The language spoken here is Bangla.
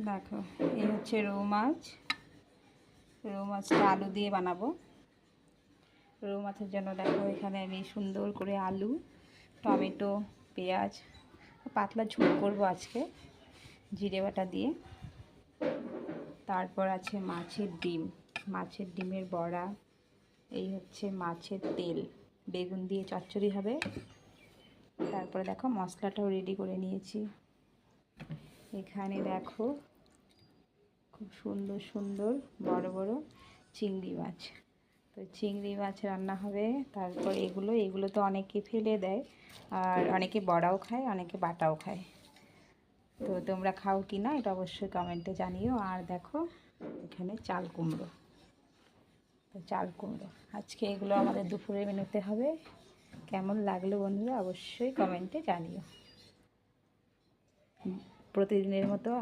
দেখো এই হচ্ছে রৌ মাছ। রৌ মাছটা আলু দিয়ে বানাবো। রৌ মাছের জন্য দেখো এখানে আমি সুন্দর করে আলু, টমেটো, পেঁয়াজ, পাতলা ঝোল করবো আজকে জিরে বাটা দিয়ে। তারপর আছে মাছের ডিম, মাছের ডিমের বড়া, এই হচ্ছে মাছের তেল, বেগুন দিয়ে চচ্চড়ি হবে। তারপরে দেখো মশলাটাও রেডি করে নিয়েছি। এখানে দেখো খুব সুন্দর সুন্দর বড় বড় চিংড়ি মাছ। তো চিংড়ি মাছ রান্না হবে। তারপর এগুলো তো অনেকে ফেলে দেয়, আর অনেকে বড়াও খায়, অনেকে বাটাও খায়। তো তোমরা খাও কি না এটা অবশ্যই কমেন্টে জানিও। আর দেখো এখানে চাল কুমড়ো। তো চাল কুমড়ো আজকে এগুলো আমাদের দুপুরের মেনুতে হবে। কেমন লাগলো বন্ধুরা অবশ্যই কমেন্টে জানিও। প্রতিদিনের মতো